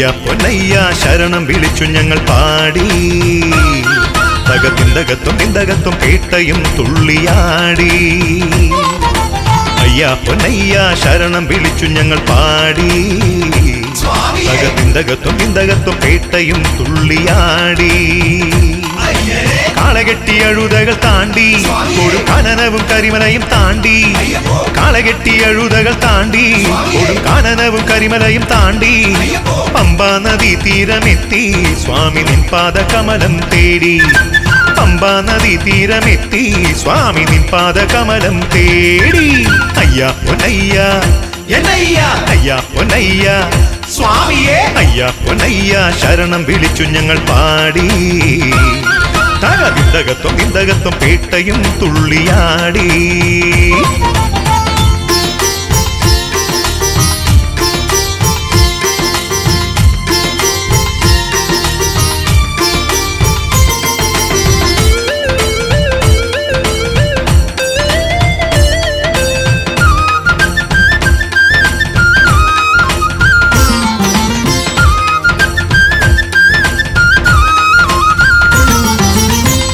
അയ്യ പൊന്നയ്യ ശരണം വിളിച്ചു ഞങ്ങൾ പാടി തകത്തിന്തകത്തും തിന്തകത്തും പേട്ടയും തുള്ളിയാടി അയ്യ പൊന്നയ്യ ശരണം വിളിച്ചു ഞങ്ങൾ പാടി തകത്തിന്തകത്തും തിന്തകത്തും പേട്ടയും തുള്ളിയാടി കാളകെട്ടി അഴുതകൾ താണ്ടി കൊടും കാനനവും കരിമലയും താണ്ടി കാളകെട്ടി അഴുതകൾ താണ്ടി കൊടും കാനനവും കരിമലയും താണ്ടി പമ്പാ നദി തീരമെത്തി സ്വാമി നിൻ പാദകമലം തേടി പമ്പാ നദി തീരമെത്തി സ്വാമി നിൻ പാദകമലം തേടി അയ്യ പൊന്നയ്യ അയ്യ പൊന്നയ്യ സ്വാമിയേ അയ്യ പൊന്നയ്യ ശരണം വിളിച്ചു ഞങ്ങൾ പാടി തകത്തിന്തകത്തും തിന്തകത്തും പേട്ടയും തുള്ളിയാടി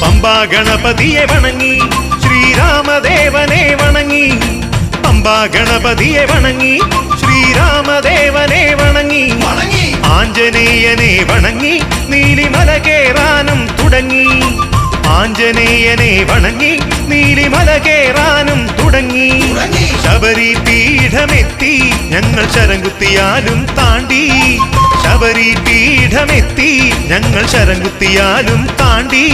പമ്പാ ഗണപതിയെ വണങ്ങി ശ്രീരാമദേവനെ വണങ്ങി പമ്പാ ഗണപതിയെ വണങ്ങി ശ്രീരാമദേവനെ വണങ്ങി ആഞ്ജനേയനെ വണങ്ങി നീലിമല കേറാനും തുടങ്ങി ആഞ്ജനേയനെ വണങ്ങി നീലിമല കേറാനും തുടങ്ങി ശബരി പീഠമെത്തി ഞങ്ങൾ ശരംകുത്തിയാലും താണ്ടി ശബരി പീഠമെത്തി ഞങ്ങൾ ശരംകുത്തിയാലും താണ്ടി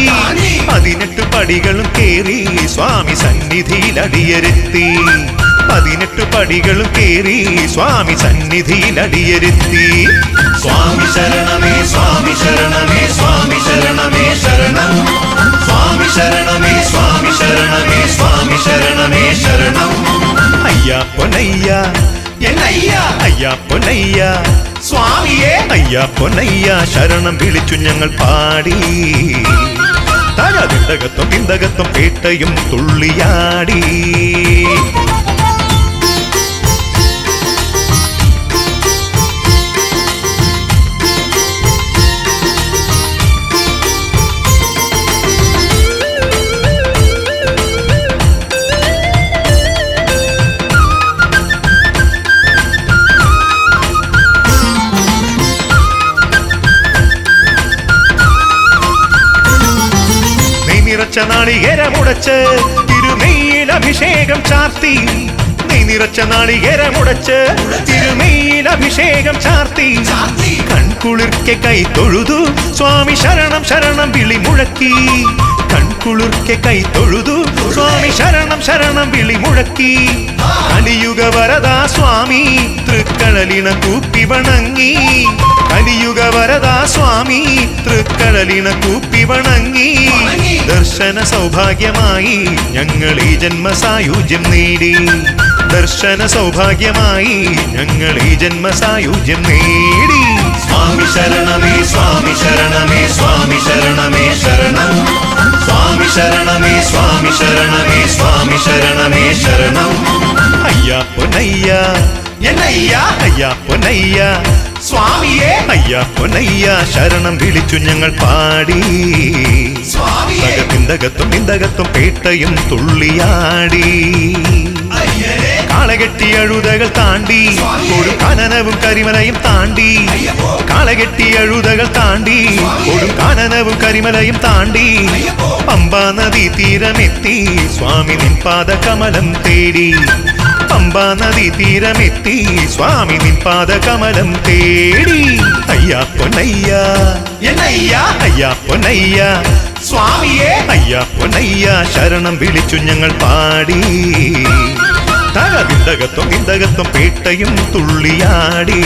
18 പടികളും കേറി സ്വാമി സന്നിധിയിൽ അടിയരെത്തി 18 പടികളും കേറി സ്വാമി സന്നിധിയിൽ അടിയരെത്തി സ്വാമി ശരണമേ സ്വാമി ശരണമേ സ്വാമി ശരണമേ ശരണം സ്വാമി ശരണമേ സ്വാമി ശരണമേ സ്വാമി ശരണമേ ശരണം അയ്യ പൊന്നയ്യ അയ്യ പൊന്നയ്യ സ്വാമിയേ അയ്യ പൊന്നയ്യ ശരണം വിളിച്ചു ഞങ്ങൾ പാടി തകത്തിന്തകത്തും തിന്തകത്തും പേട്ടയും തുള്ളിയാടി നിറച്ച നാളികേരമുടച്ച് തിരുമേയിൽ അഭിഷേകം ചാർത്തി നിറച്ച നാളികേരമുടച്ച് തിരുമേയിൽ അഭിഷേകം ചാർത്തി കൺകുളിർക്കെ കൈ തൊഴുതു സ്വാമി ശരണം ശരണം വിളി മുഴക്കി കൺകുളിർക്കെ കൈ തൊഴുതു സ്വാമി ശരണം ശരണം വിളി മുഴക്കി കലിയുഗ വരദാ സ്വാമി തൃക്കഴലിണ കൂപ്പി വണങ്ങി കലിയുഗ വരദാ സ്വാമി തൃക്കഴലിണ കൂപ്പി വണങ്ങി ദർശന സൗഭാഗ്യമായി ഞങ്ങൾ ഈ ജന്മസായുജ്യം നേടി ദർശന സൗഭാഗ്യമായി ഞങ്ങൾ ഈ ജന്മസായുജ്യം നേടി സ്വാമി ശരണമേ സ്വാമി ശരണമേ സ്വാമി ശരണമേ ശരണം സ്വാമി ശരണമേ സ്വാമി ശരണമേ സ്വാമി ശരണമേ ശരണം അയ്യ പൊന്നയ്യ അയ്യ പൊന്നയ്യ സ്വാമിയേ അയ്യ പൊന്നയ്യ ശരണം വിളിച്ചു ഞങ്ങൾ പാടി തകത്തിന്തകത്തും തിന്തകത്തും പേട്ടയും തുള്ളിയാടി കാളകെട്ടി അഴുതകൾ താണ്ടി കൊടും കാനനവും കരിമലയും താണ്ടി കാളകെട്ടി അഴുതകൾ താണ്ടി കൊടും കാനനവും കരിമലയും താണ്ടി പമ്പാ നദി തീരമെത്തി സ്വാമി നിൻ പാദകമലം തേടി പമ്പാ നദി തീരമെത്തി സ്വാമി നിൻ പാദകമലം തേടി അയ്യ പൊന്നയ്യ അയ്യ പൊന്നയ്യ സ്വാമിയേ അയ്യ പൊന്നയ്യ ശരണം വിളിച്ചു ഞങ്ങൾ പാടി തകത്തിന്തകത്തും തിന്തകത്തും പേട്ടയും തുള്ളിയാടി